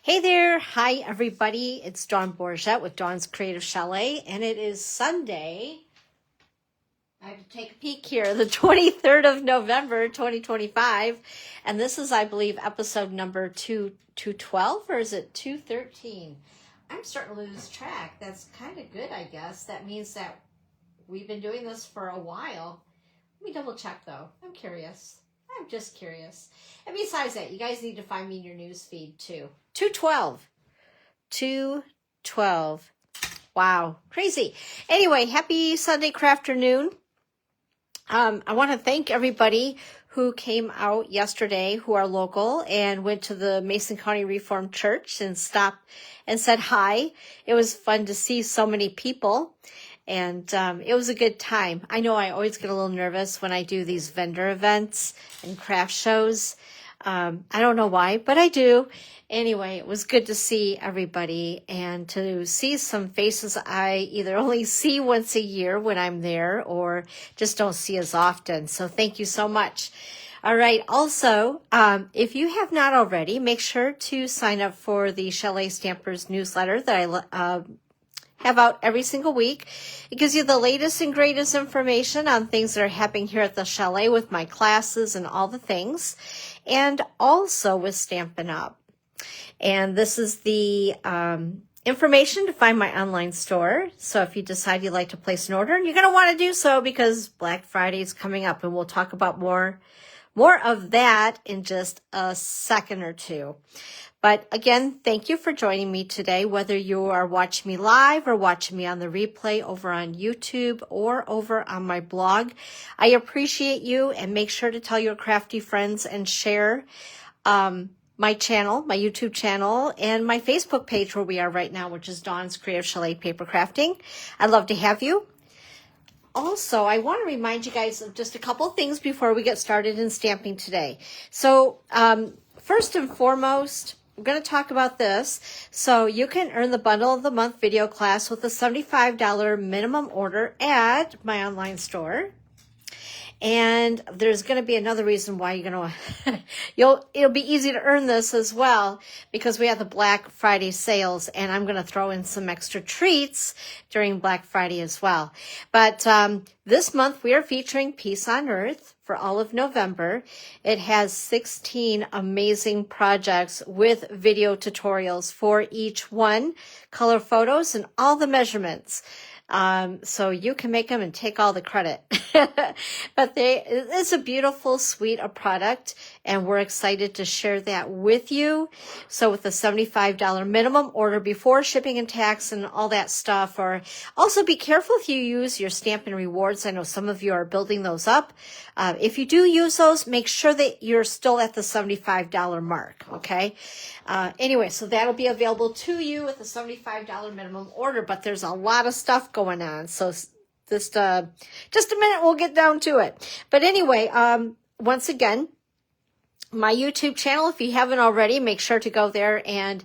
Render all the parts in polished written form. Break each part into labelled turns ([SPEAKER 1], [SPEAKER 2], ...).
[SPEAKER 1] Hey there. Hi, everybody. It's Dawn Bourget with Dawn's Creative Chalet, and it is Sunday. I have to take a peek here, the 23rd of November, 2025. And this is, I believe, episode number 212, or is it 213? I'm starting to lose track. That's kind of good, I guess. That means that we've been doing this for a while. Let me double check, though. I'm curious. I'm just curious. And besides that, you guys need to find me in your news feed, too. 212. Wow, crazy. Anyway, happy Sunday crafternoon. I want to thank everybody who came out yesterday who are local and went to the Mason County Reformed Church and stopped and said hi. It was fun to see so many people, and it was a good time. I know I always get a little nervous when I do these vendor events and craft shows. I don't know why, but I do. Anyway, it was good to see everybody and to see some faces I either only see once a year when I'm there or just don't see as often. So thank you so much. All right. Also, if you have not already, make sure to sign up for the Chalet Stampers newsletter that I have out every single week. It gives you the latest and greatest information on things that are happening here at the Chalet with my classes and all the things, and also with Stampin' Up. And this is the information to find my online store. So if you decide you'd like to place an order, and you're going to want to do so because Black Friday is coming up, and we'll talk about more of that in just a second or two. But again, thank you for joining me today, whether you are watching me live or watching me on the replay over on YouTube or over on my blog. I appreciate you, and make sure to tell your crafty friends and share my channel, my YouTube channel, and my Facebook page where we are right now, which is Dawn's Creative Chalet Paper Crafting. I'd love to have you. Also, I want to remind you guys of just a couple of things before we get started in stamping today. So, first and foremost, I'm going to talk about this. So you can earn the Bundle of the Month video class with a $75 minimum order at my online store. And there's going to be another reason why you're going to, it'll be easy to earn this as well, because we have the Black Friday sales, and I'm going to throw in some extra treats during Black Friday as well. But this month we are featuring Peace on Earth for all of November. It has 16 amazing projects with video tutorials for each one, color photos, and all the measurements. So you can make them and take all the credit. But it's a beautiful suite of product, and we're excited to share that with you. So with the $75 minimum order before shipping and tax and all that stuff, or also be careful if you use your Stampin' Rewards. I know some of you are building those up. If you do use those, make sure that you're still at the $75 mark. Okay. Anyway, so that'll be available to you with a $75 minimum order, but there's a lot of stuff going on. So just a minute, we'll get down to it. But anyway, once again, my YouTube channel, if you haven't already, make sure to go there and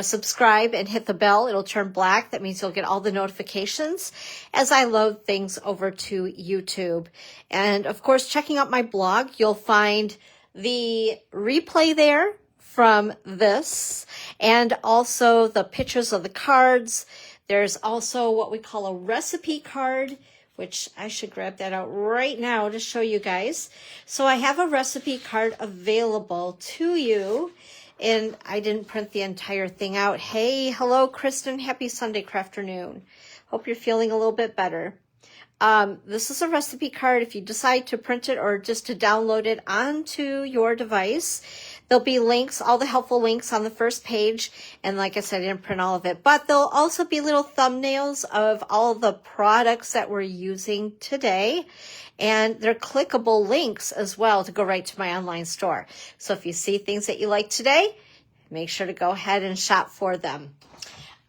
[SPEAKER 1] subscribe and hit the bell. It'll turn black. That means you'll get all the notifications as I load things over to YouTube. And of course, checking out my blog, you'll find the replay there from this, and also the pictures of the cards. There's also what we call a recipe card, which I should grab that out right now to show you guys. So I have a recipe card available to you, and I didn't print the entire thing out. Hey, hello, Kristen. Happy Sunday crafternoon. Hope you're feeling a little bit better. This is a recipe card. If you decide to print it or just to download it onto your device, there'll be links, all the helpful links on the first page. And like I said, I didn't print all of it, but there'll also be little thumbnails of all the products that we're using today. And they're clickable links as well to go right to my online store. So if you see things that you like today, make sure to go ahead and shop for them.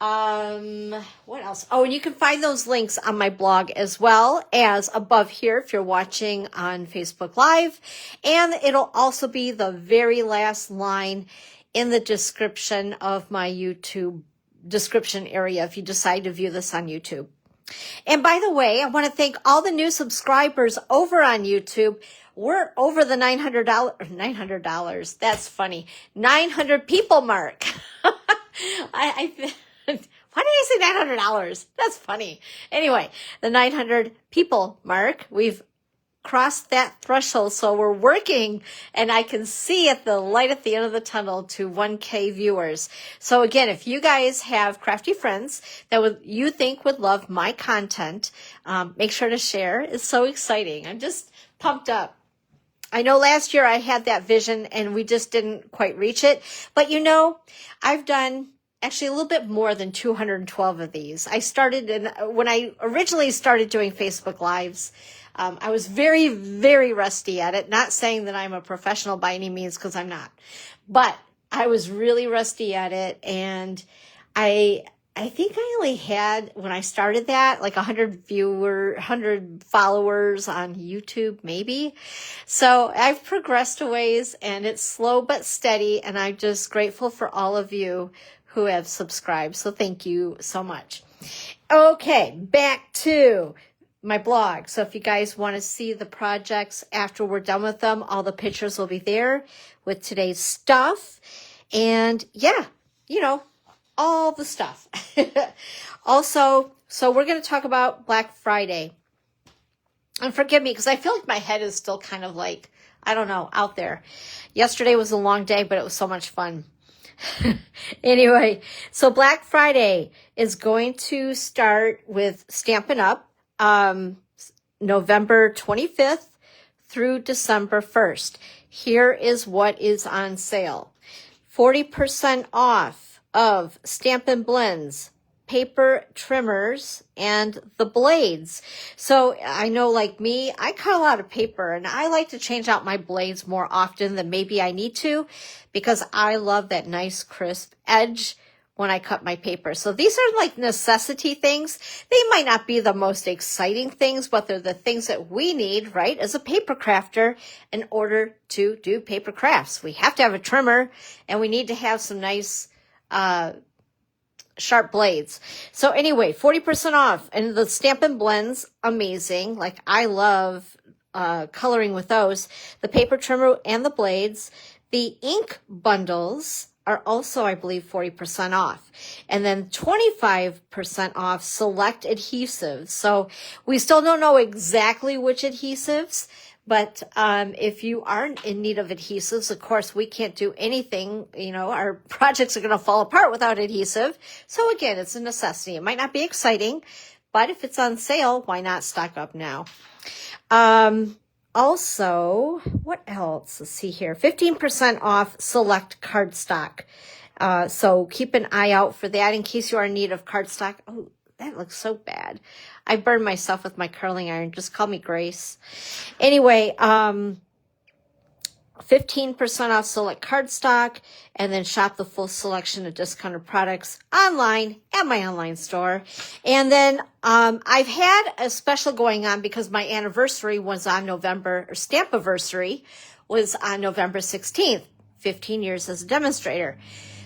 [SPEAKER 1] What else? Oh, and you can find those links on my blog as well as above here if you're watching on Facebook Live. And it'll also be the very last line in the description of my YouTube description area if you decide to view this on YouTube. And by the way, I want to thank all the new subscribers over on YouTube. We're over the $900. That's funny. 900 people mark. I why did I say $900? That's funny. Anyway, the 900 people mark, we've crossed that threshold. So we're working, and I can see at the light at the end of the tunnel to 1K viewers. So again, if you guys have crafty friends that you think would love my content, make sure to share. It's so exciting. I'm just pumped up. I know last year I had that vision and we just didn't quite reach it. But you know, I've done actually a little bit more than 212 of these. I started when I originally started doing Facebook Lives, I was very, very rusty at it. Not saying that I'm a professional by any means, because I'm not. But I was really rusty at it. And I think I only had, when I started that, like 100 followers on YouTube, maybe. So I've progressed a ways, and it's slow but steady. And I'm just grateful for all of you who have subscribed. So thank you so much. Okay, back to my blog. So if you guys want to see the projects after we're done with them, all the pictures will be there with today's stuff. And yeah, you know, all the stuff. Also, so we're going to talk about Black Friday. And forgive me, because I feel like my head is still kind of like, I don't know, out there. Yesterday was a long day, but it was so much fun. Anyway, so Black Friday is going to start with Stampin' Up! November 25th through December 1st. Here is what is on sale. 40% off of Stampin' Blends, paper trimmers, and the blades. So I know, like me, I cut a lot of paper, and I like to change out my blades more often than maybe I need to, because I love that nice crisp edge when I cut my paper. So these are like necessity things. They might not be the most exciting things, but they're the things that we need, right, as a paper crafter in order to do paper crafts. We have to have a trimmer, and we need to have some nice sharp blades. So anyway, 40% off. And the Stampin' Blends, amazing. Like, I love coloring with those. The paper trimmer and the blades. The ink bundles are also, I believe, 40% off. And then 25% off select adhesives. So we still don't know exactly which adhesives, but if you aren't in need of adhesives, of course, we can't do anything. You know, our projects are going to fall apart without adhesive. So again, it's a necessity. It might not be exciting, but if it's on sale, why not stock up now? Also, what else? Let's see here. 15% off select cardstock. So keep an eye out for that in case you are in need of cardstock. Oh, that looks so bad. I burned myself with my curling iron. Just call me Grace. Anyway, 15% off select cardstock, and then shop the full selection of discounted products online at my online store. And then I've had a special going on because my anniversary was on Stampiversary was on November 16th, 15 years as a demonstrator.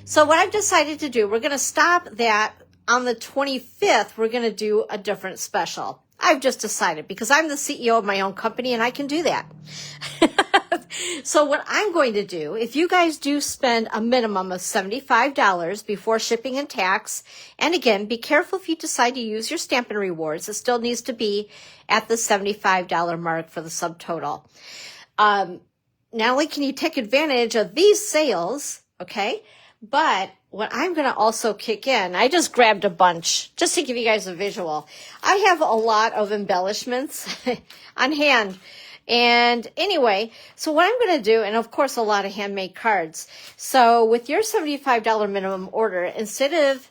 [SPEAKER 1] So what I've decided to do, we're going to stop that on the 25th. We're going to do a different special. I've just decided, because I'm the CEO of my own company and I can do that. So what I'm going to do, if you guys do spend a minimum of $75 before shipping and tax, and again, be careful if you decide to use your Stampin' Rewards, it still needs to be at the $75 mark for the subtotal. Not only can you take advantage of these sales, okay, but what I'm going to also kick in, I just grabbed a bunch just to give you guys a visual. I have a lot of embellishments on hand. And anyway, so what I'm going to do, and of course a lot of handmade cards. So with your $75 minimum order, instead of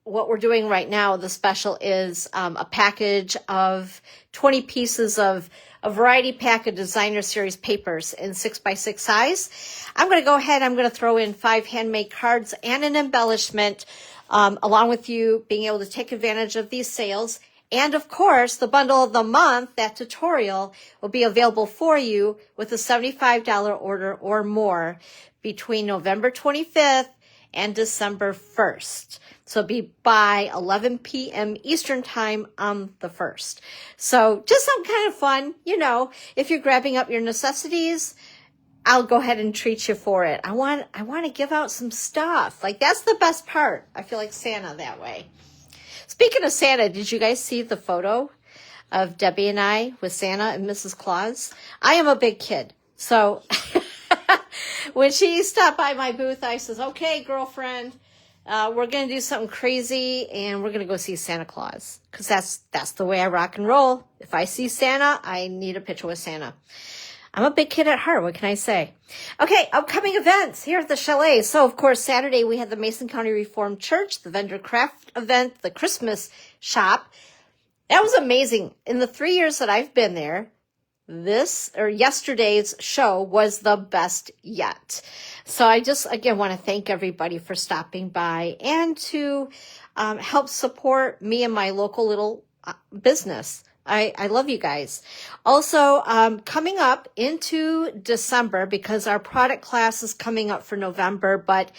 [SPEAKER 1] what we're doing right now, the special is a package of 20 pieces of a variety pack of designer series papers in 6x6 size. I'm going to go ahead, I'm going to throw in 5 handmade cards and an embellishment, along with you being able to take advantage of these sales. And of course, the bundle of the month, that tutorial, will be available for you with a $75 order or more between November 25th and December 1st. So it'll be by 11 p.m. Eastern time on the 1st. So just some kind of fun, you know, if you're grabbing up your necessities, I'll go ahead and treat you for it. I want to give out some stuff. Like, that's the best part. I feel like Santa that way. Speaking of Santa, did you guys see the photo of Debbie and I with Santa and Mrs. Claus? I am a big kid. So when she stopped by my booth, I says, okay, girlfriend, we're going to do something crazy and we're going to go see Santa Claus. Because that's the way I rock and roll. If I see Santa, I need a picture with Santa. I'm a big kid at heart. What can I say? Okay, upcoming events here at the Chalet. So, of course, Saturday we had the Mason County Reformed Church, the vendor craft event, the Christmas shop. That was amazing. In the 3 years that I've been there, yesterday's show was the best yet. So I just, again, want to thank everybody for stopping by and to help support me and my local little business. I love you guys. Also, coming up into December, because our product class is coming up for November, but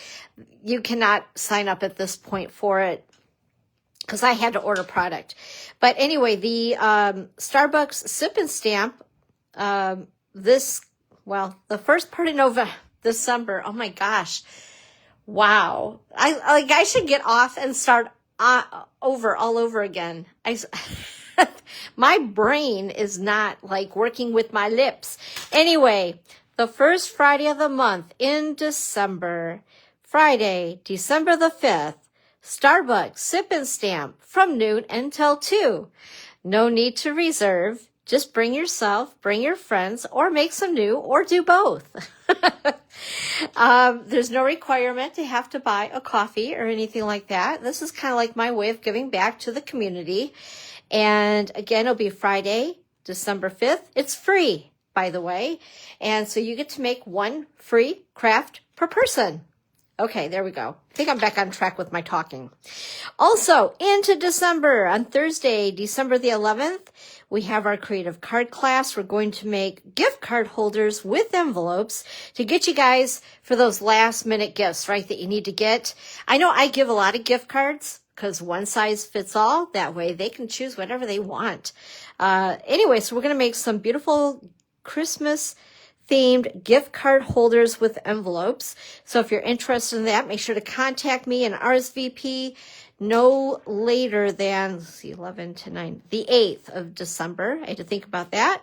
[SPEAKER 1] you cannot sign up at this point for it because I had to order product. But anyway, the Starbucks Sip and Stamp, the first part of December, oh my gosh. Wow. I should get off and start all over again. My brain is not like working with my lips. Anyway, the first Friday of the month in December, Friday, December the 5th, Starbucks Sip and Stamp from noon until 2. No need to reserve. Just bring yourself, bring your friends, or make some new, or do both. There's no requirement to have to buy a coffee or anything like that. This is kind of like my way of giving back to the community. And again, it'll be Friday, December 5th. It's free, by the way. And so you get to make one free craft per person. Okay, there we go. I think I'm back on track with my talking. Also, into December, on Thursday, December the 11th, we have our creative card class. We're going to make gift card holders with envelopes to get you guys for those last minute gifts, right, that you need to get. I know I give a lot of gift cards because one size fits all. That way they can choose whatever they want. Anyway, so we're going to make some beautiful Christmas themed gift card holders with envelopes. So if you're interested in that, make sure to contact me and RSVP no later than, let's see, 11 to 9, the 8th of December. I had to think about that.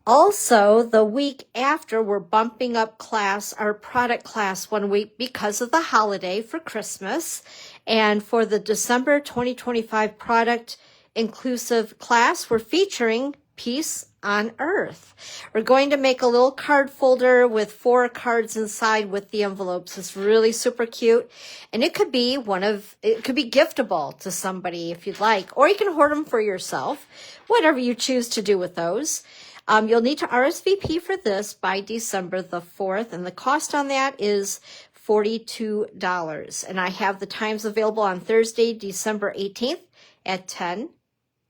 [SPEAKER 1] Also, the week after, we're bumping up our product class 1 week because of the holiday for Christmas. And for the December 2025 product inclusive class, we're featuring Peace on Earth. We're going to make a little card folder with 4 cards inside with the envelopes. It's really super cute. And it could be giftable to somebody if you'd like, or you can hoard them for yourself, whatever you choose to do with those. You'll need to RSVP for this by December the 4th, and the cost on that is $42. And I have the times available on Thursday, December 18th at 10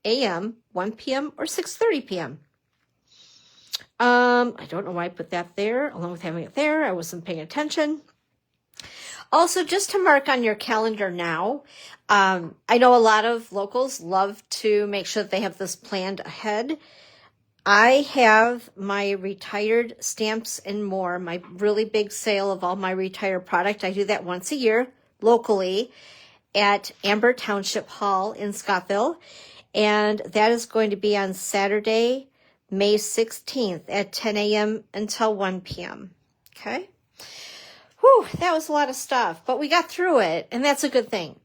[SPEAKER 1] a.m., 1 p.m., or 6:30 p.m. I don't know why I put that there, along with having it there. I wasn't paying attention. Also, just to mark on your calendar now, I know a lot of locals love to make sure that they have this planned ahead. I have my retired stamps and more, my really big sale of all my retired product. I do that once a year locally at Amber Township Hall in Scottville. And that is going to be on Saturday, May 16th at 10 a.m. until 1 p.m. Okay. Whew, that was a lot of stuff, but we got through it, and that's a good thing.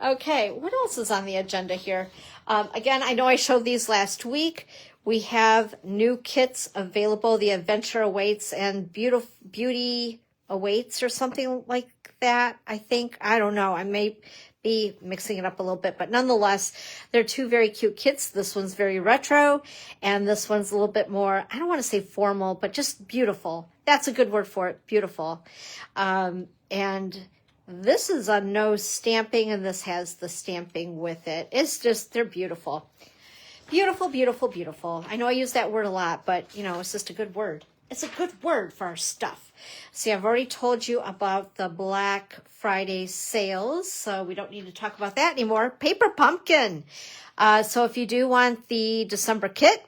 [SPEAKER 1] Okay, what else is on the agenda here? Again, I know I showed these last week. We have new kits available. The Adventure Awaits and Beauty Awaits or something like that, I think. I don't know. I may be mixing it up a little bit, but nonetheless, they're 2 very cute kits. This one's very retro, and this one's a little bit more, I don't want to say formal, but just beautiful. That's a good word for it, beautiful. And this is a no stamping, and this has the stamping with it. It's just, they're beautiful. Beautiful, beautiful, beautiful. I know I use that word a lot, but, it's just a good word. It's a good word for our stuff. See, I've already told you about the Black Friday sales, so we don't need to talk about that anymore. Paper Pumpkin. So if you do want the December kit,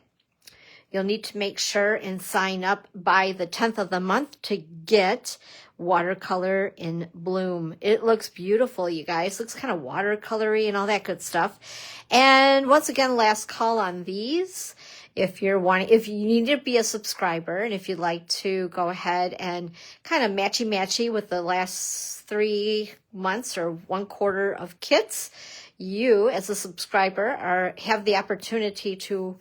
[SPEAKER 1] You'll need to make sure and sign up by the 10th of the month to get Watercolor in Bloom. It looks beautiful, you guys. It looks kind of watercolory and all that good stuff. And once again, last call on these. If you need to be a subscriber, and if you'd like to go ahead and kind of matchy with the last 3 months or 1/4 of kits, you as a subscriber have the opportunity to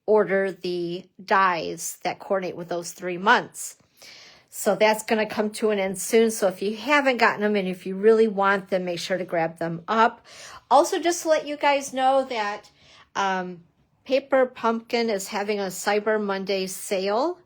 [SPEAKER 1] order the dies that coordinate with those 3 months. So that's going to come to an end soon. So if you haven't gotten them and if you really want them, make sure to grab them up. Also, just to let you guys know that Paper Pumpkin is having a Cyber Monday sale.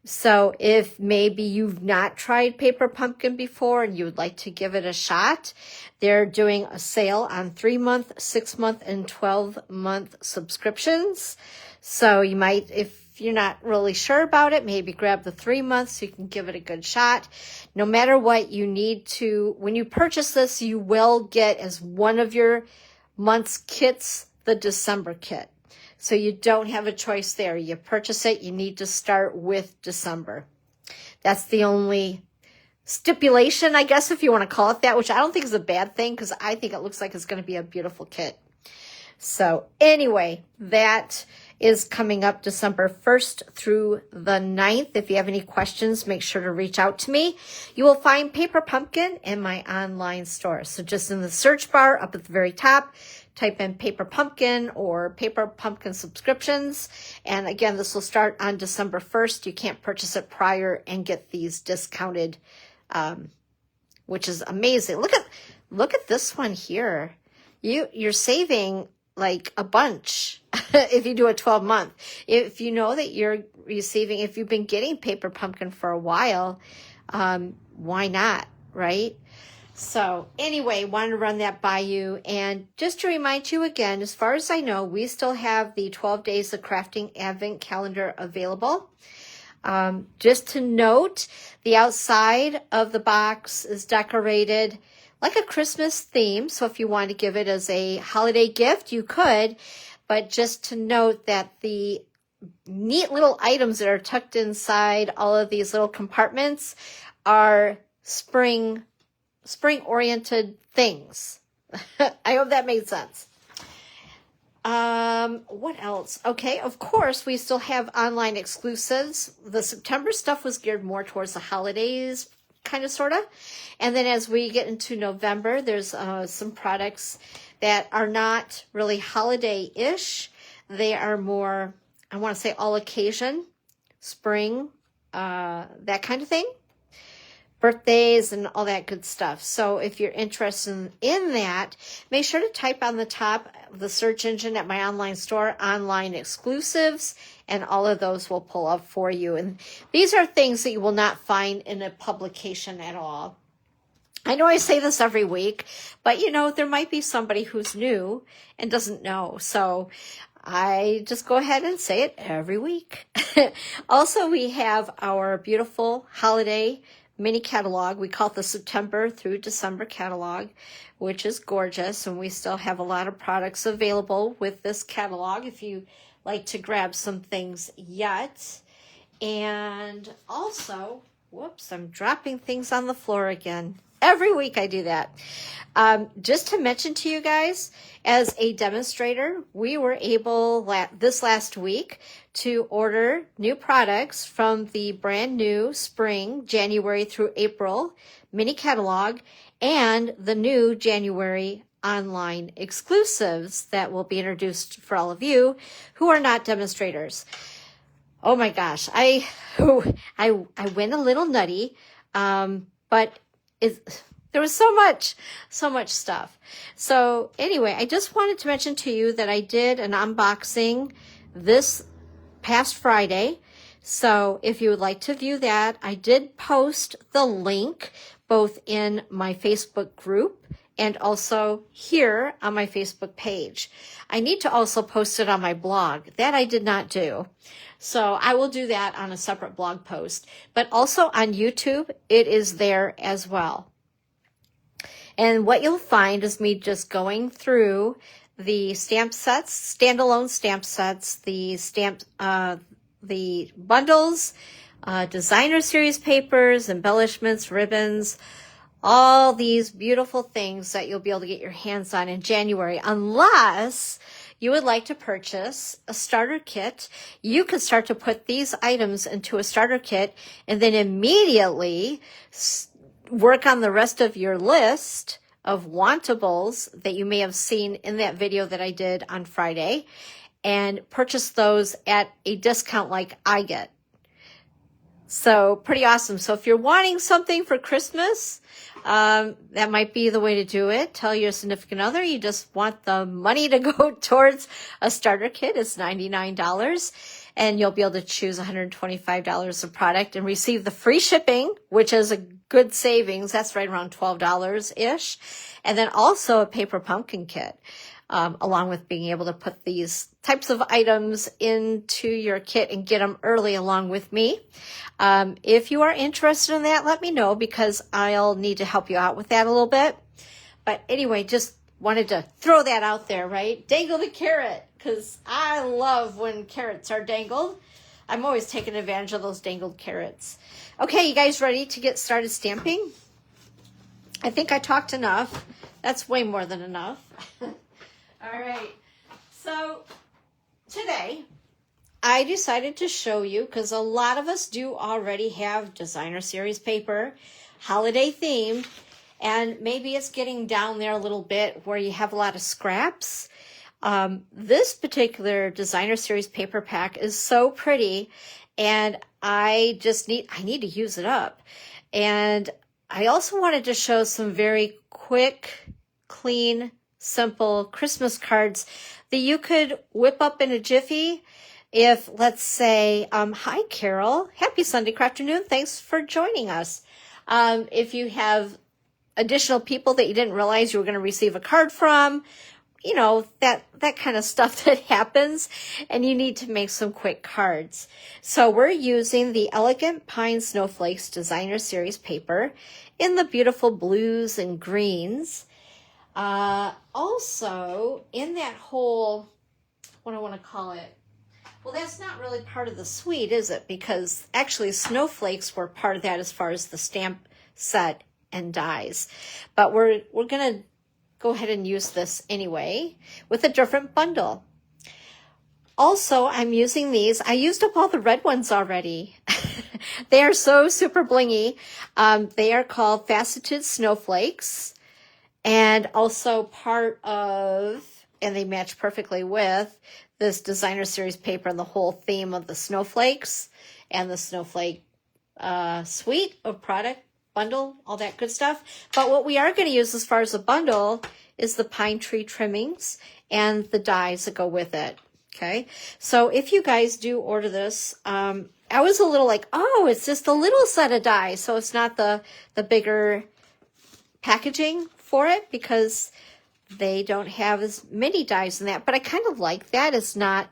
[SPEAKER 1] So if maybe you've not tried Paper Pumpkin before and you would like to give it a shot, they're doing a sale on 3-month, 6-month, and 12-month subscriptions. So you might, if you're not really sure about it, maybe grab the 3 months so you can give it a good shot. No matter what, you need to, when you purchase this, you will get as one of your month's kits, the December kit. So you don't have a choice there. You purchase it, you need to start with December. That's the only stipulation, I guess, if you want to call it that, which I don't think is a bad thing because I think it looks like it's going to be a beautiful kit. So anyway, that is coming up December 1st through the 9th. If you have any questions, make sure to reach out to me. You will find Paper Pumpkin in my online store. So just in the search bar up at the very top, type in Paper Pumpkin or Paper Pumpkin subscriptions. And again, this will start on December 1st. You can't purchase it prior and get these discounted, which is amazing. Look at this one here. You're saving like a bunch if you do a 12-month. If you know that you're receiving, if you've been getting Paper Pumpkin for a while, why not, right? So anyway, wanted to run that by you. And just to remind you again, as far as I know, we still have the 12 Days of Crafting Advent Calendar available. Just to note, the outside of the box is decorated like a Christmas theme. So if you want to give it as a holiday gift, you could. But just to note that the neat little items that are tucked inside all of these little compartments are spring-oriented things. I hope that made sense. What else? Okay, of course, we still have online exclusives. The September stuff was geared more towards the holidays, kind of, sort of. And then as we get into November, there's some products that are not really holiday-ish. They are more, I want to say, all occasion, spring, that kind of thing. Birthdays and all that good stuff. So if you're interested in that, make sure to type on the top of the search engine at my online store, online exclusives, and all of those will pull up for you. And these are things that you will not find in a publication at all. I know I say this every week, but there might be somebody who's new and doesn't know. So I just go ahead and say it every week. Also, we have our beautiful holiday mini catalog. We call it the September through December catalog, which is gorgeous. And we still have a lot of products available with this catalog if you like to grab some things yet. And also, whoops, I'm dropping things on the floor again. Every week I do that. Just to mention to you guys, as a demonstrator, we were able this last week to order new products from the brand new spring, January through April mini catalog, and the new January online exclusives that will be introduced for all of you who are not demonstrators. Oh my gosh, I went a little nutty, but there was so much stuff. So anyway, I just wanted to mention to you that I did an unboxing this past Friday. So if you would like to view that, I did post the link both in my Facebook group and also here on my Facebook page. I need to also post it on my blog. That I did not do. So I will do that on a separate blog post. But also on YouTube, it is there as well. And what you'll find is me just going through the stamp sets, standalone stamp sets, the stamp the bundles, designer series papers, embellishments, ribbons, all these beautiful things that you'll be able to get your hands on in January, unless you would like to purchase a starter kit. You could start to put these items into a starter kit and then immediately work on the rest of your list of wantables that you may have seen in that video that I did on Friday, and purchase those at a discount like I get. So pretty awesome. So if you're wanting something for Christmas, that might be the way to do it. Tell your significant other you just want the money to go towards a starter kit. It's $99, and you'll be able to choose $125 of product and receive the free shipping, which is a good savings. That's right around $12-ish. And then also a paper pumpkin kit, along with being able to put these types of items into your kit and get them early along with me. If you are interested in that, let me know, because I'll need to help you out with that a little bit. But anyway, just wanted to throw that out there, right? Dangle the carrot, because I love when carrots are dangled. I'm always taking advantage of those dangled carrots. Okay, you guys ready to get started stamping? I think I talked enough. That's way more than enough. All right, so today I decided to show you, because a lot of us do already have designer series paper, holiday themed, and maybe it's getting down there a little bit where you have a lot of scraps. This particular designer series paper pack is so pretty, and I need to use it up. And I also wanted to show some very quick, clean, simple Christmas cards that you could whip up in a jiffy. If, let's say, hi Carol, happy Sunday afternoon, thanks for joining us. If you have additional people that you didn't realize you were going to receive a card from, you know, that kind of stuff that happens, and you need to make some quick cards. So we're using the Elegant Pine Snowflakes Designer Series paper in the beautiful blues and greens. Also, in that whole, what do I want to call it? Well, that's not really part of the suite, is it? Because actually snowflakes were part of that as far as the stamp set and dies. But we're going to go ahead and use this anyway with a different bundle. Also, I'm using these. I used up all the red ones already. They are so super blingy. They are called Faceted Snowflakes, and also part of, and they match perfectly with, this designer series paper and the whole theme of the snowflakes and the snowflake suite of product, bundle, all that good stuff. But what we are going to use as far as a bundle is the pine tree trimmings and the dies that go with it. Okay, so if you guys do order this, I was a little like, oh, it's just a little set of dies, so it's not the bigger packaging for it, because they don't have as many dies in that. But I kind of like that. It's not,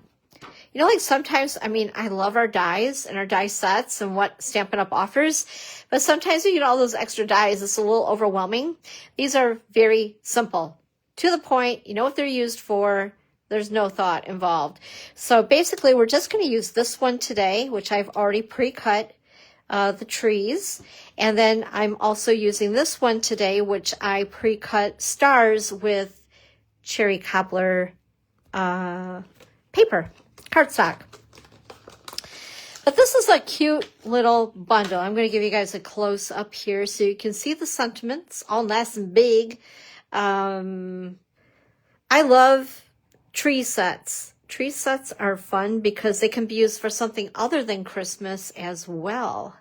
[SPEAKER 1] you know, like sometimes, I mean, I love our dies and our die sets and what Stampin' Up! Offers, but sometimes you get all those extra dies, it's a little overwhelming. These are very simple, to the point, you know what they're used for, there's no thought involved. So basically, we're just going to use this one today, which I've already pre-cut the trees. And then I'm also using this one today, which I pre-cut stars with cherry cobbler paper, cardstock. But this is a cute little bundle. I'm going to give you guys a close up here so you can see the sentiments, all nice and big. I love tree sets. Tree sets are fun because they can be used for something other than Christmas as well.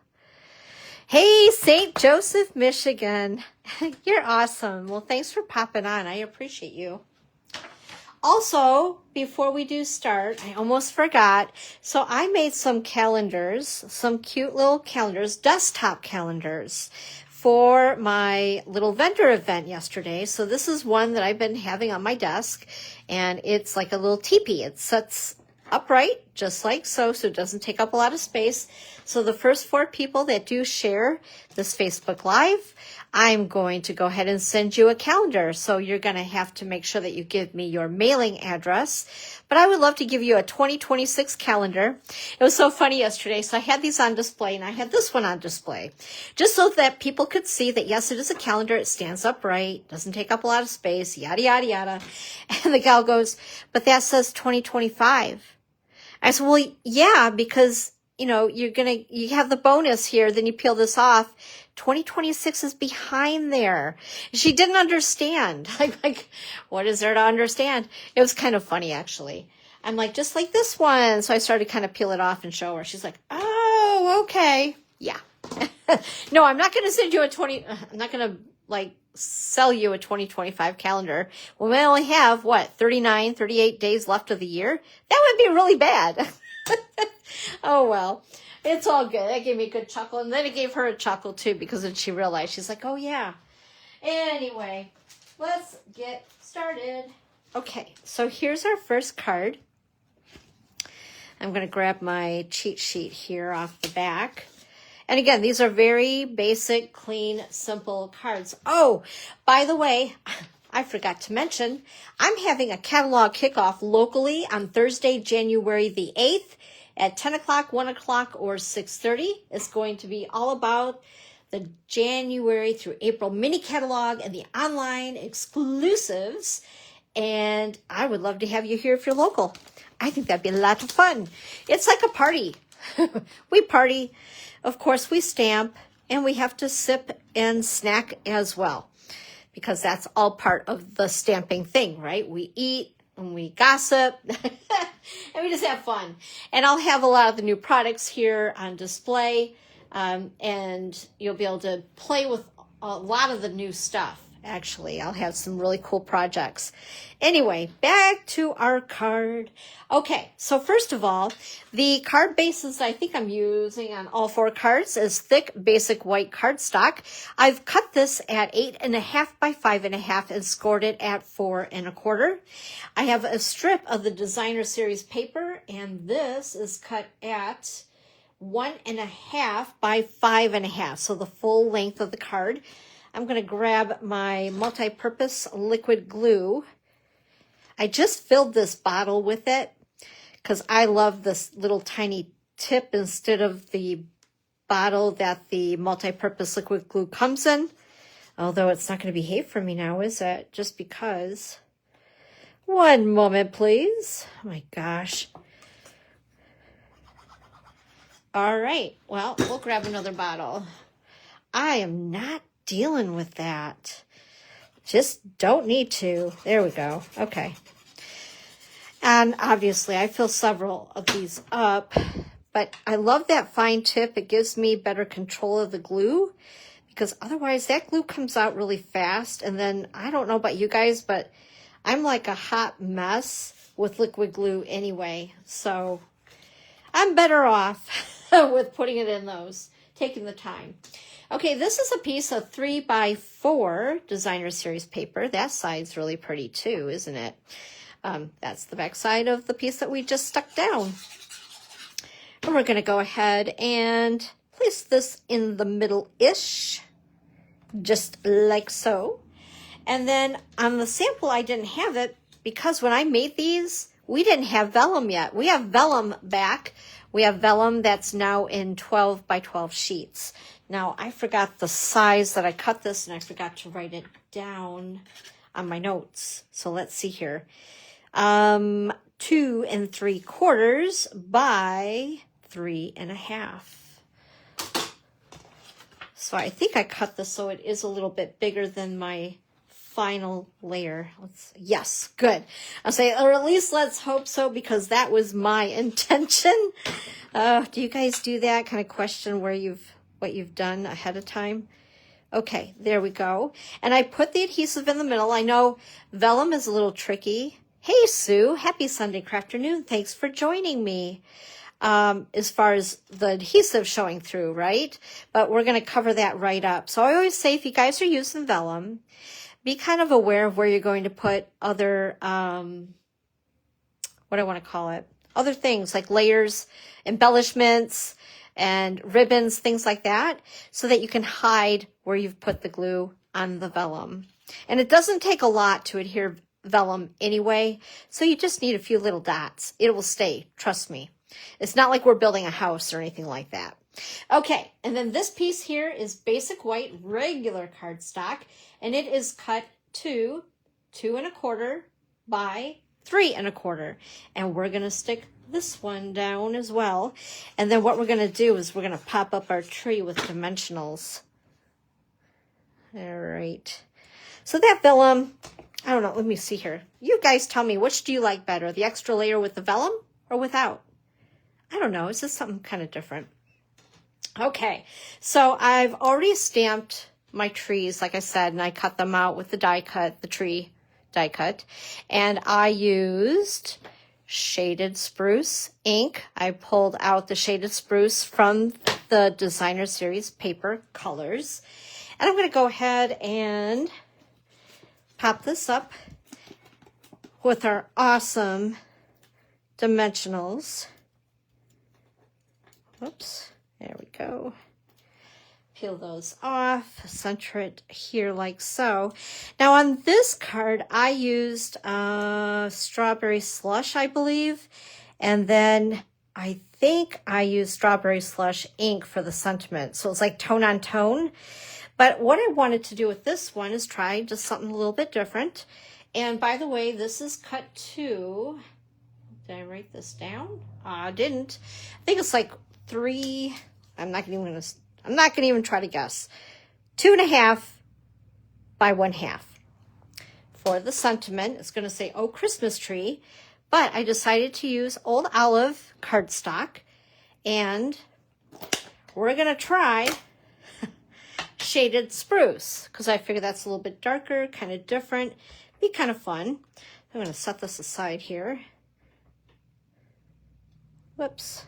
[SPEAKER 1] Hey, St. Joseph, Michigan. You're awesome. Well, thanks for popping on. I appreciate you. Also, before we do start, I almost forgot. So I made some calendars, some cute little calendars, desktop calendars, for my little vendor event yesterday. So this is one that I've been having on my desk, and it's like a little teepee. It sits upright, just like so it doesn't take up a lot of space. So the first 4 people that do share this Facebook Live, I'm going to go ahead and send you a calendar. So you're going to have to make sure that you give me your mailing address. But I would love to give you a 2026 calendar. It was so funny yesterday. So I had these on display, and I had this one on display, just so that people could see that, yes, it is a calendar. It stands upright, doesn't take up a lot of space, yada, yada, yada. And the gal goes, but that says 2025. I said, well, yeah, because, you know, you have the bonus here, then you peel this off. 2026 is behind there. She didn't understand. I'm like, what is there to understand? It was kind of funny, actually. I'm like, just like this one. So I started to kind of peel it off and show her. She's like, oh, okay. Yeah. No, I'm not going to send you I'm not going to like sell you a 2025 calendar when we only have 39, 38 days left of the year. That would be really bad. Oh, well. It's all good. That gave me a good chuckle. And then it gave her a chuckle, too, because then she realized. She's like, oh, yeah. Anyway, let's get started. Okay, so here's our first card. I'm going to grab my cheat sheet here off the back. And again, these are very basic, clean, simple cards. Oh, by the way, I forgot to mention, I'm having a catalog kickoff locally on Thursday, January the 8th. At 10 o'clock, 1 o'clock, or 6:30. It's going to be all about the January through April mini catalog and the online exclusives. And I would love to have you here if you're local. I think that'd be a lot of fun. It's like a party. We party. Of course, we stamp. And we have to sip and snack as well. Because that's all part of the stamping thing, right? We eat. And we gossip, and we just have fun. And I'll have a lot of the new products here on display, and you'll be able to play with a lot of the new stuff. Actually, I'll have some really cool projects. Anyway, back to our card. Okay, so first of all, the card bases I think I'm using on all 4 cards is thick, basic white cardstock. I've cut this at 8.5 by 5.5 and scored it at 4 1/4. I have a strip of the Designer Series paper, and this is cut at 1.5 by 5.5, so the full length of the card. I'm going to grab my multi-purpose liquid glue. I just filled this bottle with it because I love this little tiny tip instead of the bottle that the multi-purpose liquid glue comes in. Although it's not going to behave for me now, is it? Just because. One moment, please. Oh my gosh. All right. Well, we'll grab another bottle. I am not dealing with that. Just don't need to. There we go. Okay. And obviously I fill several of these up, but I love that fine tip. It gives me better control of the glue because otherwise that glue comes out really fast. And then I don't know about you guys, but I'm like a hot mess with liquid glue anyway. So I'm better off with putting it in those, taking the time. Okay, this is a piece of 3 by 4 Designer Series paper. That side's really pretty too, isn't it? That's the back side of the piece that we just stuck down. And we're going to go ahead and place this in the middle-ish, just like so. And then on the sample, I didn't have it because when I made these, we didn't have vellum yet. We have vellum back. We have vellum that's now in 12 by 12 sheets. Now, I forgot the size that I cut this, and I forgot to write it down on my notes. So let's see here. 2 3/4 by 3.5. So I think I cut this so it is a little bit bigger than my final layer. Yes, good. I'll say, or at least let's hope so, because that was my intention. Do you guys do that? Kind of question what you've done ahead of time? Okay, there we go. And I put the adhesive in the middle. I know vellum is a little tricky. Hey, Sue, happy Sunday crafternoon. Thanks for joining me. As far as the adhesive showing through, right? But we're going to cover that right up. So I always say, if you guys are using vellum, be kind of aware of where you're going to put other, what do I want to call it? other things like layers, embellishments, and ribbons, things like that, so that you can hide where you've put the glue on the vellum. And it doesn't take a lot to adhere vellum anyway, so you just need a few little dots. It will stay, trust me. It's not like we're building a house or anything like that. Okay, and then this piece here is basic white regular cardstock, and it is cut to 2 1/4 by 3 1/4. And we're gonna stick this one down as well. And then what we're gonna do is we're gonna pop up our tree with dimensionals. All right. So that vellum, I don't know, let me see here. You guys tell me, which do you like better? The extra layer with the vellum or without? I don't know, it's just something kind of different. Okay, so I've already stamped my trees, like I said, and I cut them out with the die cut, the tree die cut. And I used shaded spruce ink. I pulled out the shaded spruce from the designer series paper colors. And I'm going to go ahead and pop this up with our awesome dimensionals. Whoops, there we go. Peel those off, center it here like so. Now on this card, I used strawberry slush, I believe. And then I think I used strawberry slush ink for the sentiment. So it's like tone on tone. But what I wanted to do with this one is try just something a little bit different. And by the way, this is cut to, did I write this down? I didn't. I think it's like 3, I'm not gonna even try to guess. 2 1/2 by 1/2. For the sentiment, it's gonna say, oh, Christmas tree. But I decided to use Old Olive cardstock. And we're gonna try shaded spruce, because I figure that's a little bit darker, kind of different, be kind of fun. I'm gonna set this aside here. Whoops.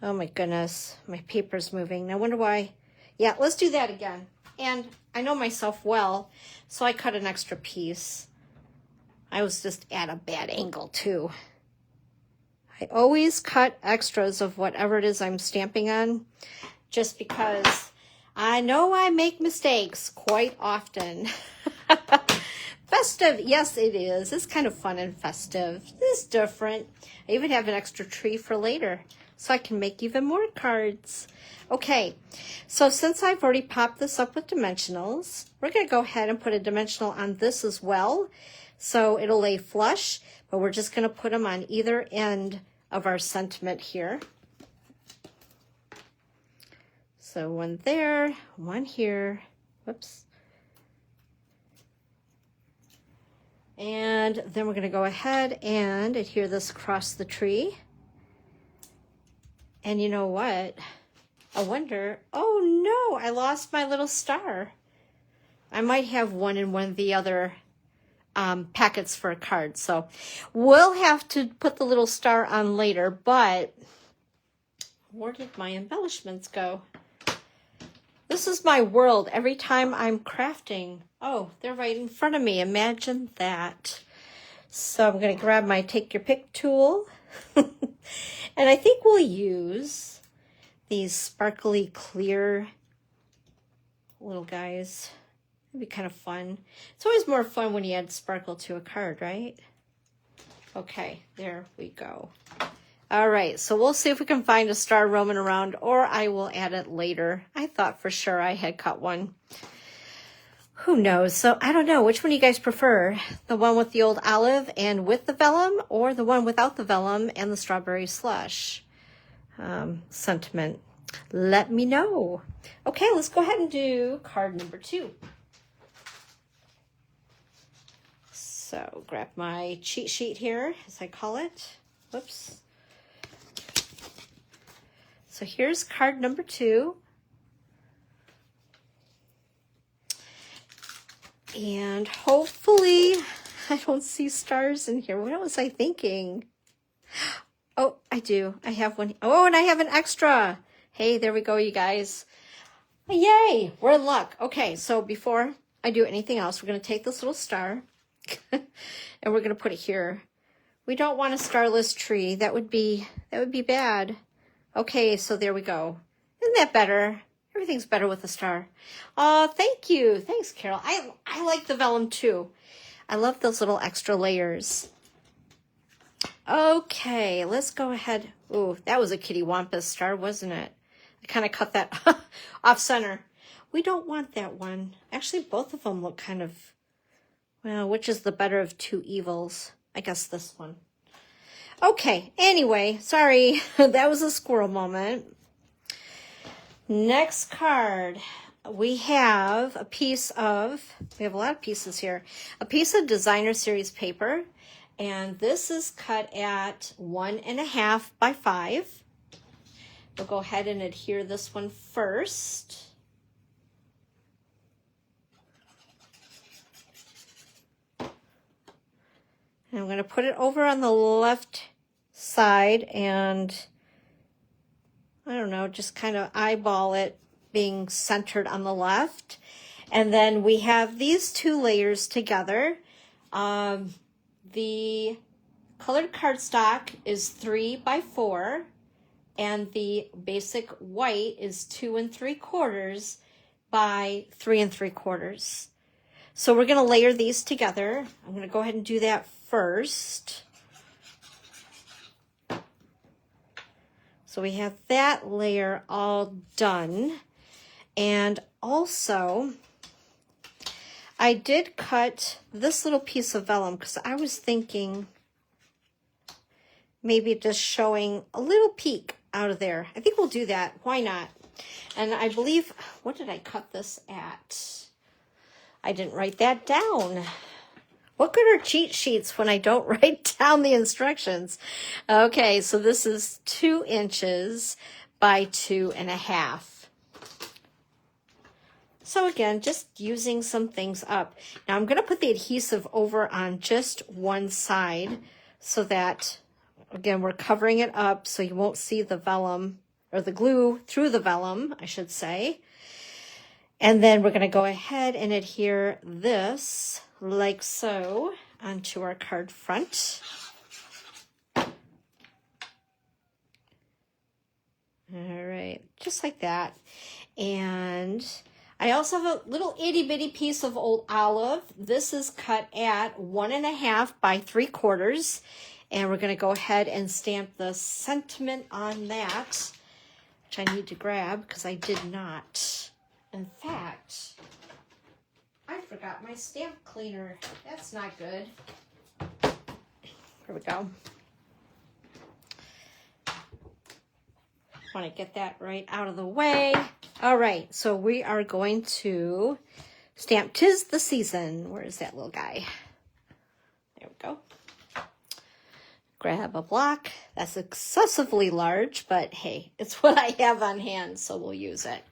[SPEAKER 1] Oh my goodness, my paper's moving. I wonder why. Yeah, let's do that again. And I know myself well, so I cut an extra piece. I was just at a bad angle too. I always cut extras of whatever it is I'm stamping on, just because I know I make mistakes quite often. Festive, yes it is. It's kind of fun and festive. It's different. I even have an extra tree for later, so I can make even more cards. Okay, so since I've already popped this up with dimensionals, we're going to go ahead and put a dimensional on this as well. So it'll lay flush, but we're just going to put them on either end of our sentiment here. So one there, one here. Whoops. And then we're going to go ahead and adhere this across the tree. And you know what? I wonder, oh no, I lost my little star. I might have one in one of the other packets for a card. So we'll have to put the little star on later, but where did my embellishments go? This is my world every time I'm crafting. Oh, they're right in front of me. Imagine that. So I'm going to grab my take your pick tool. And I think we'll use these sparkly clear little guys. It'd be kind of fun. It's always more fun when you add sparkle to a card, right? Okay, there we go. All right, so we'll see if we can find a star roaming around, or I will add it later. I thought for sure I had cut one. Who knows? So I don't know. Which one do you guys prefer? The one with the old olive and with the vellum, or the one without the vellum and the strawberry slush sentiment? Let me know. Okay, let's go ahead and do card number 2. So grab my cheat sheet here, as I call it. Whoops. So here's card number 2. And hopefully I don't see stars in here. What was I thinking? Oh, I do. I have one. Oh, and I have an extra. Hey, there we go, you guys. Yay, we're in luck. Okay, so before I do anything else, we're going to take this little star and we're going to put it here. We don't want a starless tree. That would be bad. Okay, so there we go. Isn't that better? Everything's better with a star. Oh, thank you. Thanks, Carol. I like the vellum too. I love those little extra layers. Okay, let's go ahead. Ooh, that was a Kitty Wampus star, wasn't it? I kind of cut that off center. We don't want that one. Actually, both of them look kind of, well, which is the better of two evils? I guess this one. Okay, anyway, sorry. That was a squirrel moment. Next card. We have a piece of, we have a lot of pieces here. A piece of Designer Series paper. And this is cut at 1.5 by 5. We'll go ahead and adhere this one first. And I'm going to put it over on the left side and, I don't know, just kind of eyeball it being centered on the left. And then we have these two layers together. The colored cardstock is 3 by 4, and the basic white is 2 3/4 by 3 3/4. So we're going to layer these together. I'm going to go ahead and do that first. So we have that layer all done. And also, I did cut this little piece of vellum because I was thinking maybe just showing a little peek out of there. I think we'll do that. Why not? And I believe, what did I cut this at? I didn't write that down. What good are cheat sheets when I don't write down the instructions? Okay, so this is 2 inches by 2.5. So again, just using some things up. Now I'm going to put the adhesive over on just one side so that, again, we're covering it up so you won't see the vellum, or the glue through the vellum, I should say. And then we're going to go ahead and adhere this like so onto our card front. All right, just like that. And I also have a little itty bitty piece of old olive. This is cut at 1.5 by 3/4. And we're going to go ahead and stamp the sentiment on that, which I need to grab because I did not. In fact, I forgot my stamp cleaner. That's not good. Here we go. Want to get that right out of the way. All right, so we are going to stamp 'Tis the Season. Where is that little guy? There we go. Grab a block. That's excessively large, but hey, it's what I have on hand, so we'll use it.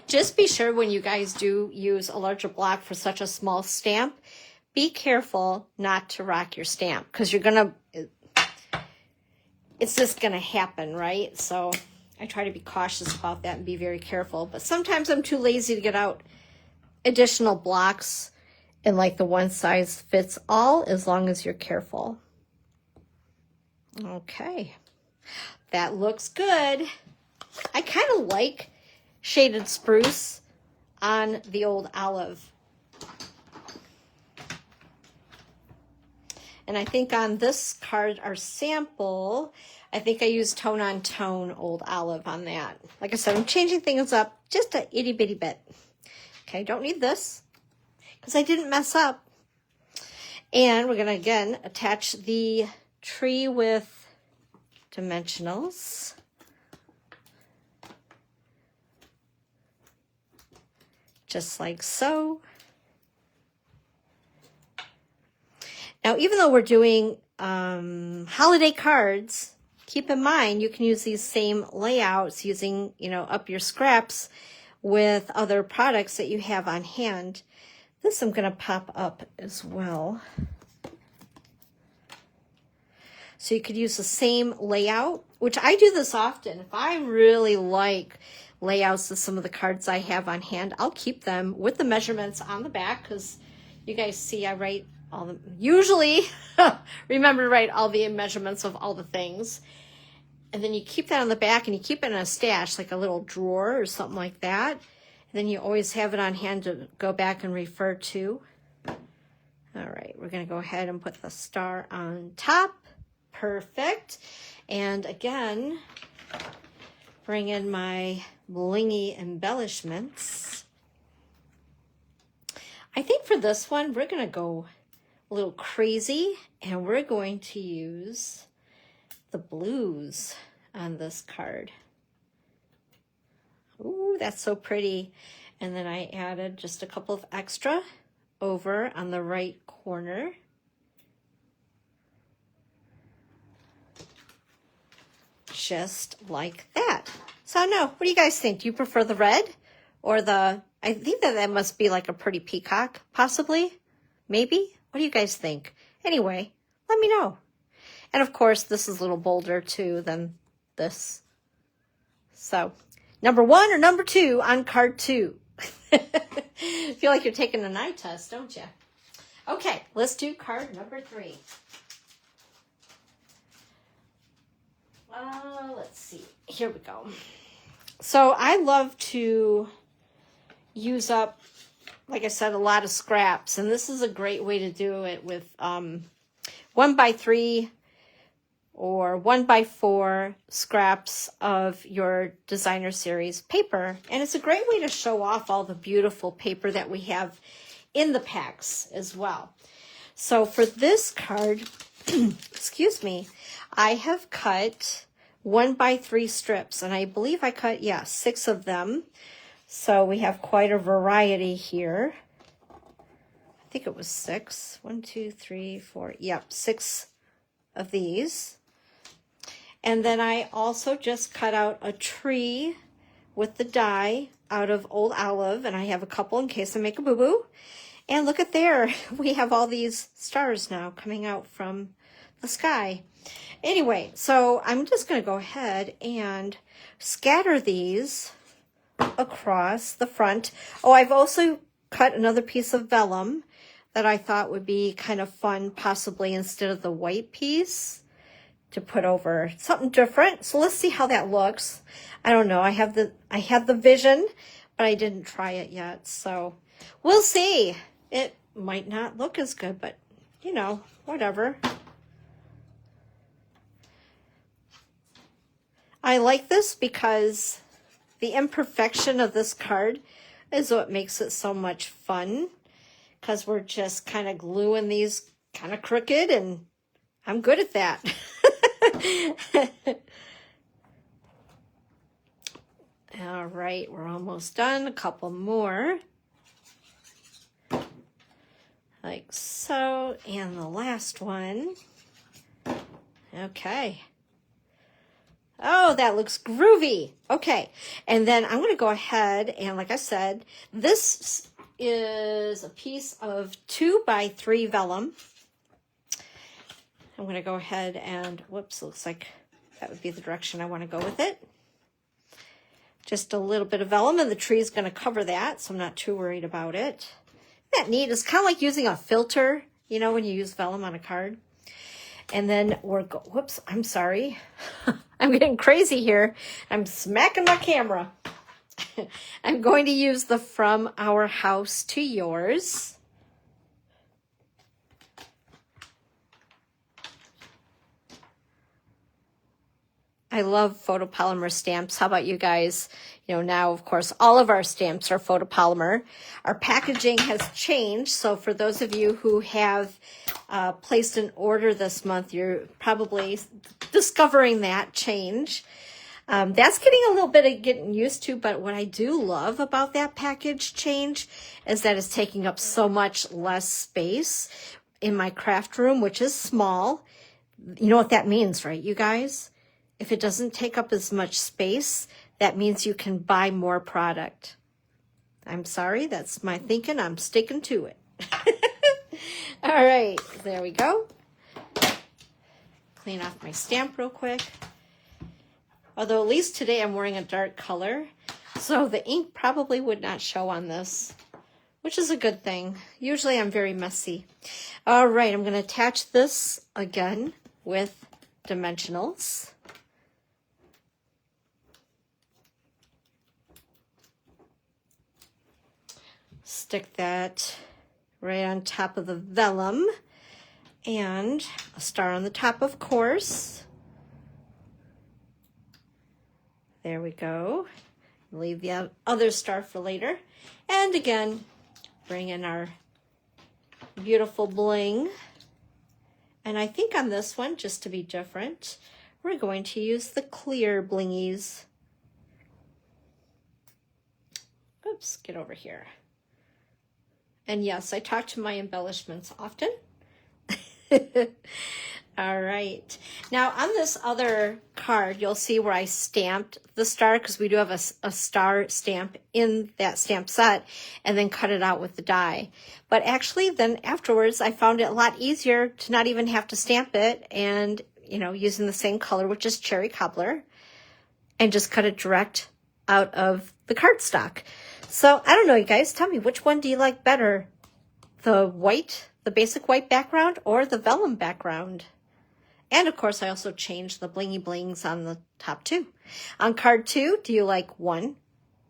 [SPEAKER 1] Just be sure when you guys do use a larger block for such a small stamp, be careful not to rock your stamp because you're going to, it's just going to happen, right? So I try to be cautious about that and be very careful. But sometimes I'm too lazy to get out additional blocks and like the one size fits all as long as you're careful. Okay, that looks good. I kind of like shaded spruce on the old olive. And I think on this card, our sample, I think I used tone on tone old olive on that. Like I said, I'm changing things up just a itty bitty bit. Okay, don't need this because I didn't mess up. And we're gonna again attach the tree with dimensionals. Just like so. Now, even though we're doing holiday cards, keep in mind you can use these same layouts using, up your scraps with other products that you have on hand. This I'm going to pop up as well. So you could use the same layout, which I do this often. If I really like layouts of some of the cards I have on hand, I'll keep them with the measurements on the back because you guys see I write usually remember to write all the measurements of all the things. And then you keep that on the back and you keep it in a stash, like a little drawer or something like that. And then you always have it on hand to go back and refer to. All right, we're going to go ahead and put the star on top. Perfect. And again, bring in my blingy embellishments. I think for this one, we're going to go a little crazy, and we're going to use the blues on this card. Ooh, that's so pretty. And then I added just a couple of extra over on the right corner. Just like that. So no, what do you guys think? Do you prefer the red or the, I think that must be like a pretty peacock, possibly, maybe? What do you guys think? Anyway, let me know. And of course, this is a little bolder too than this. So, number 1 or number 2 on card 2. Feel like you're taking an eye test, don't you? Okay, let's do card number 3. Let's see. Here we go. So I love to use up, like I said, a lot of scraps. And this is a great way to do it with 1x3 or 1x4 scraps of your designer series paper. And it's a great way to show off all the beautiful paper that we have in the packs as well. So for this card, excuse me, I have cut 1x3 strips, and I believe I cut, 6 of them. So we have quite a variety here. I think it was 6. 1, 2, 3, 4. Yep, 6 of these. And then I also just cut out a tree with the die out of old olive, and I have a couple in case I make a boo-boo. And look at there, we have all these stars now coming out from the sky. Anyway, so I'm just going to go ahead and scatter these across the front. Oh, I've also cut another piece of vellum that I thought would be kind of fun, possibly instead of the white piece, to put over something different. So let's see how that looks. I don't know. I had the vision, but I didn't try it yet. So we'll see. It might not look as good, but you know, whatever. I like this because the imperfection of this card is what makes it so much fun, because we're just kind of gluing these kind of crooked, and I'm good at that. All right, we're almost done. A couple more. Like so, and the last one. Okay. Oh, that looks groovy. Okay, and then I'm going to go ahead and, like I said, this is a piece of 2x3 vellum. I'm going to go ahead and, whoops, looks like that would be the direction I want to go with it. Just a little bit of vellum, and the tree is going to cover that, so I'm not too worried about it. Isn't that neat? It's kind of like using a filter, you know, when you use vellum on a card. And then whoops, I'm sorry. I'm getting crazy here. I'm smacking my camera. I'm going to use the From Our House to Yours. I love photopolymer stamps. How about you guys? You know, now, of course, all of our stamps are photopolymer. Our packaging has changed. So for those of you who have placed an order this month, you're probably discovering that change. That's getting a little bit of getting used to, but what I do love about that package change is that it's taking up so much less space in my craft room, which is small. You know what that means, right, you guys? If it doesn't take up as much space, that means you can buy more product. I'm sorry, that's my thinking. I'm sticking to it. All right, there we go. Clean off my stamp real quick. Although at least today I'm wearing a dark color, so the ink probably would not show on this. which is a good thing. Usually I'm very messy. All right, I'm going to attach this again with dimensionals. Stick that right on top of the vellum, and a star on the top, of course. There we go. Leave the other star for later. And again, bring in our beautiful bling. And I think on this one, just to be different, we're going to use the clear blingies. Oops, get over here. And yes, I talk to my embellishments often. All right. Now on this other card, you'll see where I stamped the star, because we do have a star stamp in that stamp set, and then cut it out with the die. But actually then afterwards, I found it a lot easier to not even have to stamp it, and, you know, using the same color, which is cherry cobbler, and just cut it direct out of the cardstock. So I don't know, you guys, tell me, which one do you like better? The white, the basic white background, or the vellum background? And of course, I also changed the blingy blings on the top too. On card 2, do you like 1?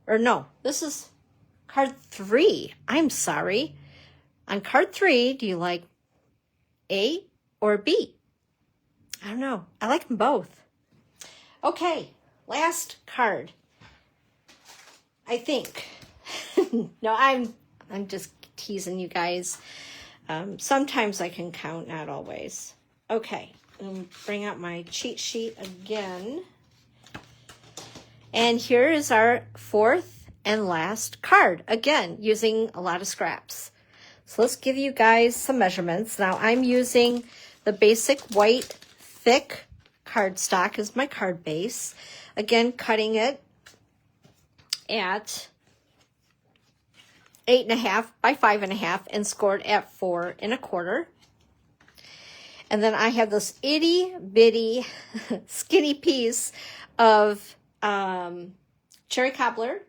[SPEAKER 1] Or no, this is card 3. I'm sorry. On card 3, do you like A or B? I don't know. I like them both. Okay, last card. I think. No, I'm just teasing you guys. Sometimes I can count, not always. Okay, bring out my cheat sheet again. And here is our 4th and last card. Again, using a lot of scraps. So let's give you guys some measurements. Now I'm using the basic white thick cardstock as my card base. Again, cutting it at 8.5 by 5.5 and scored at 4 1/4. And then I have this itty bitty skinny piece of cherry cobbler,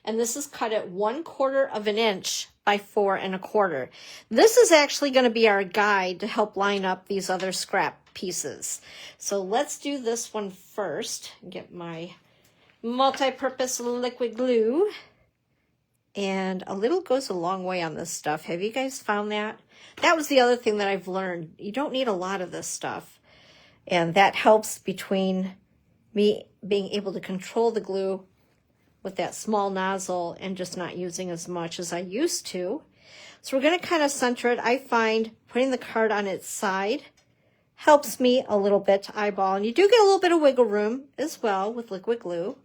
[SPEAKER 1] and this is cut at 1/4 of an inch by 4 1/4. This is actually going to be our guide to help line up these other scrap pieces. So let's do this one first. Get my multi-purpose liquid glue. And a little goes a long way on this stuff. Have you guys found that? That was the other thing that I've learned. You don't need a lot of this stuff. And that helps between me being able to control the glue with that small nozzle and just not using as much as I used to. So we're going to kind of center it. I find putting the card on its side helps me a little bit to eyeball. And you do get a little bit of wiggle room as well with liquid glue.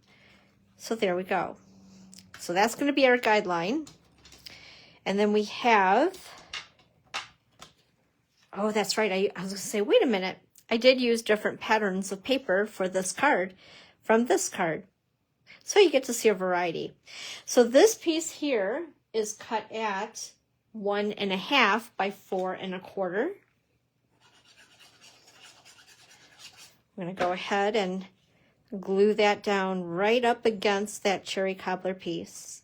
[SPEAKER 1] So there we go. So that's going to be our guideline. And then we have, oh, that's right. I was going to say, wait a minute. I did use different patterns of paper for this card from this card. So you get to see a variety. So this piece here is cut at 1.5 by 4 1/4. I'm going to go ahead and glue that down right up against that cherry cobbler piece,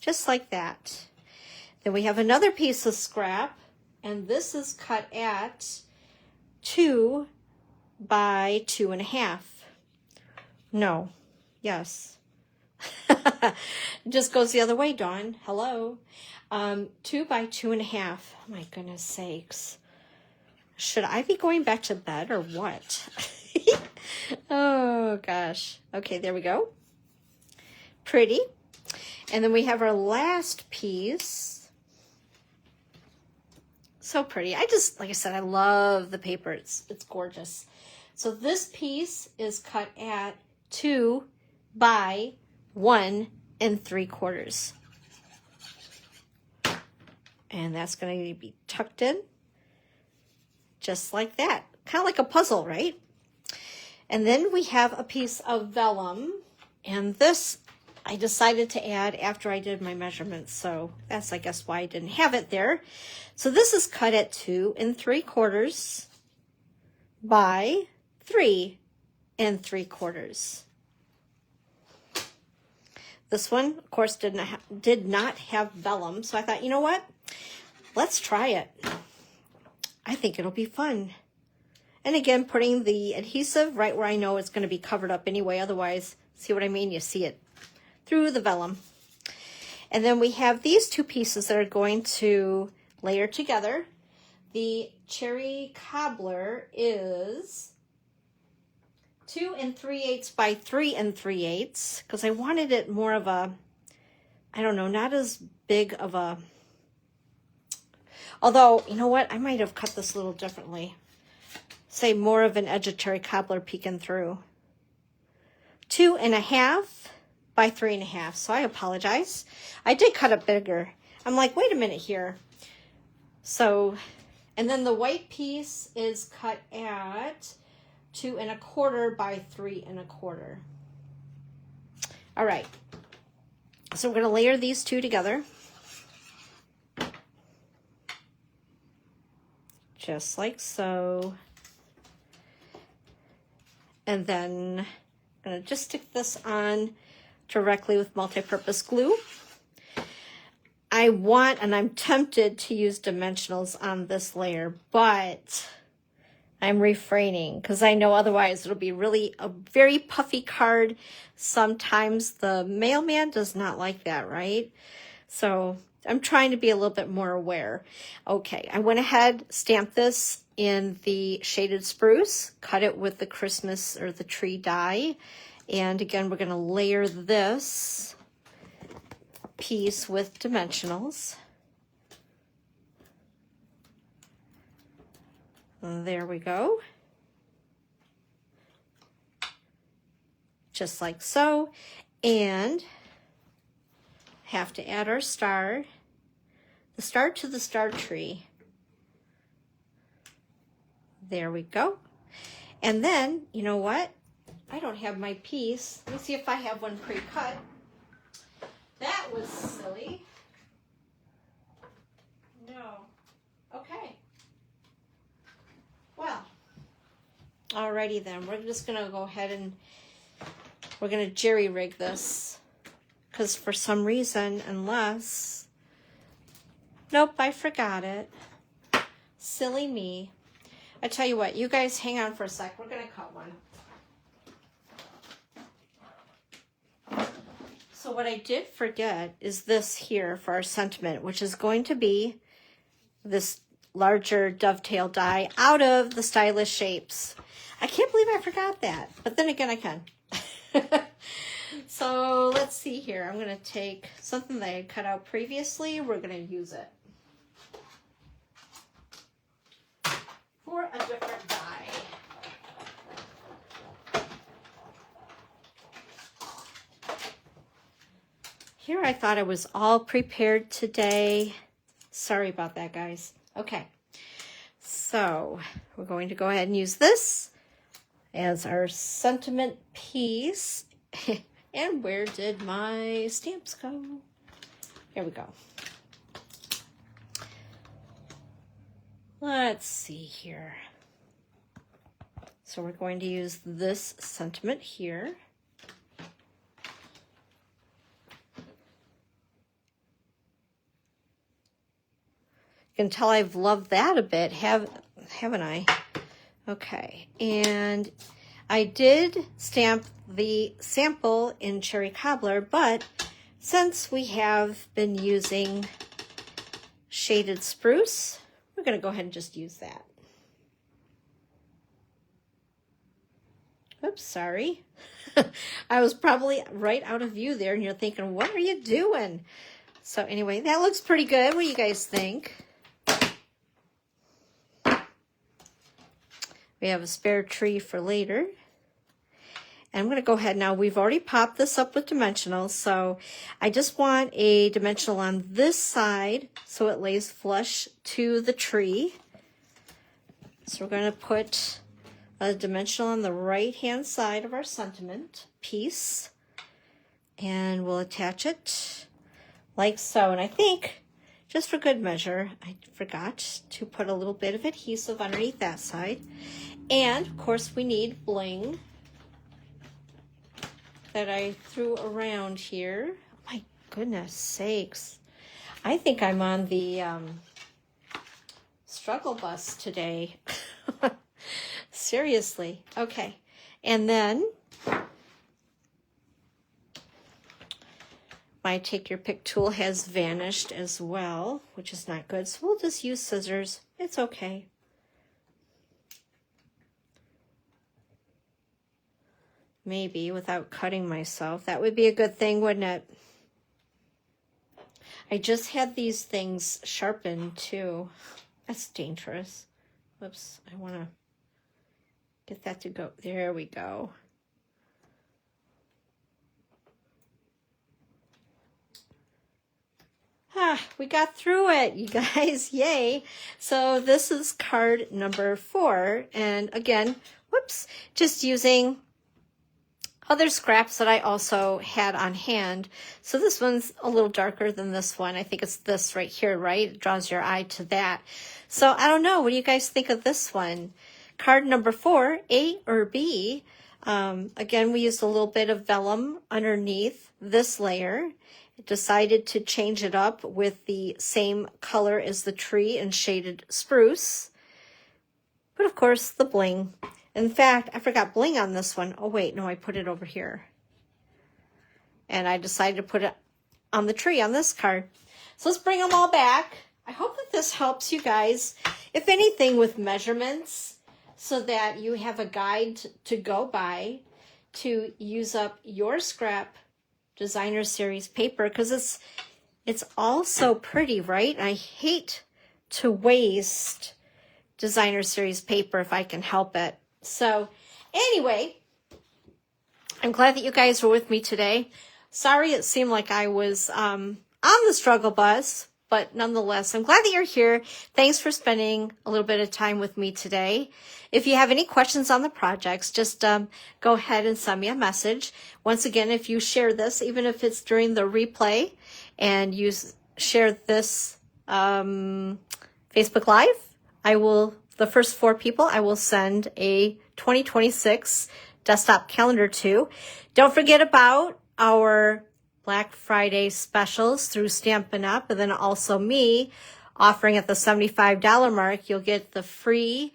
[SPEAKER 1] just like that. Then we have another piece of scrap, and this is cut at 2 by 2.5. No, yes. It just goes the other way, Dawn. Hello. 2 by 2.5. Oh my goodness sakes. Should I be going back to bed or what? Oh gosh. Okay, there we go. Pretty. And then we have our last piece. So pretty. I just, like I said, I love the paper. It's gorgeous. So this piece is cut at 2 by 1 3/4. And that's going to be tucked in just like that. Kind of like a puzzle, right? And then we have a piece of vellum, and this I decided to add after I did my measurements, so that's, I guess, why I didn't have it there. So this is cut at 2 3/4 by 3 3/4. This one, of course, did not have vellum. So I thought, you know what? Let's try it. I think it'll be fun. And again, putting the adhesive right where I know it's going to be covered up anyway. Otherwise, see what I mean? You see it through the vellum. And then we have these two pieces that are going to layer together. The cherry cobbler is 2 3/8 by 3 3/8 because I wanted it more of a, I don't know, not as big of a, although, you know what? I might have cut this a little differently. Say more of an edge of cherry cobbler peeking through. 2 1/2 by 3 1/2. So I apologize. I did cut it bigger. I'm like, wait a minute here. So, and then the white piece is cut at 2 1/4 by 3 1/4. All right. So we're going to layer these two together. Just like so. And then I'm going to just stick this on directly with multi-purpose glue. I want, and I'm tempted to use dimensionals on this layer, but I'm refraining because I know otherwise it'll be really a very puffy card. Sometimes the mailman does not like that, right? So I'm trying to be a little bit more aware. Okay, I went ahead, stamped this in the shaded spruce, cut it with the Christmas or the tree die. And again, we're going to layer this piece with dimensionals. There we go. Just like so. And have to add our star, the star to the star tree. There we go. And then, you know what? I don't have my piece. Let me see if I have one pre-cut. That was silly. No. Okay. Well, alrighty then. We're just going to go ahead and we're going to jerry rig this. Because for some reason, unless... Nope, I forgot it. Silly me. I tell you what, you guys hang on for a sec. We're going to cut one. So what I did forget is this here for our sentiment, which is going to be this larger dovetail die out of the Stylish Shapes. I can't believe I forgot that, but then again, I can. So let's see here. I'm going to take something that I had cut out previously. We're going to use it for a different die. Here I thought I was all prepared today. Sorry about that, guys. Okay, so we're going to go ahead and use this as our sentiment piece. And where did my stamps go? Here we go. Let's see here. So we're going to use this sentiment here. You can tell I've loved that a bit, haven't I? Okay, and I did stamp the sample in Cherry Cobbler, but since we have been using shaded spruce, we're going to go ahead and just use that. Oops, sorry. I was probably right out of view there, and you're thinking, what are you doing? So anyway, that looks pretty good. What do you guys think? We have a spare tree for later. And I'm going to go ahead now. We've already popped this up with dimensionals, so I just want a dimensional on this side so it lays flush to the tree. So we're going to put a dimensional on the right-hand side of our sentiment piece, and we'll attach it like so. And I think, just for good measure, I forgot to put a little bit of adhesive underneath that side. And, of course, we need bling. that I threw around here. My goodness sakes. I think I'm on the struggle bus today. Seriously. Okay. And then my take your pick tool has vanished as well, which is not good. So we'll just use scissors. It's okay. Maybe without cutting myself. That would be a good thing, wouldn't it? I just had these things sharpened too. That's dangerous. Whoops, I want to get that to go. There we go. We got through it, you guys. Yay. So this is card number 4. And again, whoops, just using other scraps that I also had on hand. So this one's a little darker than this one. I think it's this right here, right? It draws your eye to that. So I don't know. What do you guys think of this one? Card number 4, A or B? Again, we used a little bit of vellum underneath this layer. Decided to change it up with the same color as the tree and shaded spruce. But of course, the bling. In fact, I forgot bling on this one. Oh wait, no, I put it over here. And I decided to put it on the tree on this card. So let's bring them all back. I hope that this helps you guys, if anything, with measurements, so that you have a guide to go by to use up your scrap designer series paper, because it's all so pretty, right? I hate to waste designer series paper if I can help it. So anyway, I'm glad that you guys were with me today. Sorry it seemed like I was on the struggle bus, but nonetheless, I'm glad that you're here. Thanks for spending a little bit of time with me today. If you have any questions on the projects, just go ahead and send me a message. Once again, if you share this, even if it's during the replay, and you share this Facebook Live, the first 4 people, I will send a 2026 desktop calendar to. Don't forget about our Black Friday specials through Stampin' Up! And then also me offering at the $75 mark, you'll get the free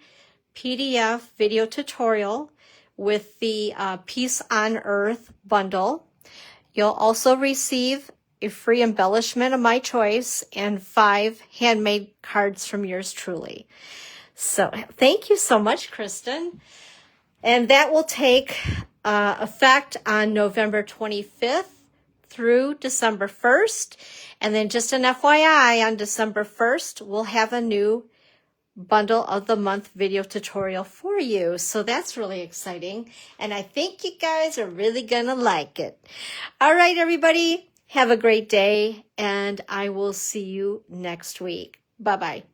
[SPEAKER 1] PDF video tutorial with the Peace on Earth bundle. You'll also receive a free embellishment of my choice and 5 handmade cards from yours truly. So thank you so much, Kristen. And that will take effect on November 25th through December 1st. And then just an FYI, on December 1st, we'll have a new bundle of the month video tutorial for you. So that's really exciting. And I think you guys are really going to like it. All right, everybody, have a great day. And I will see you next week. Bye-bye.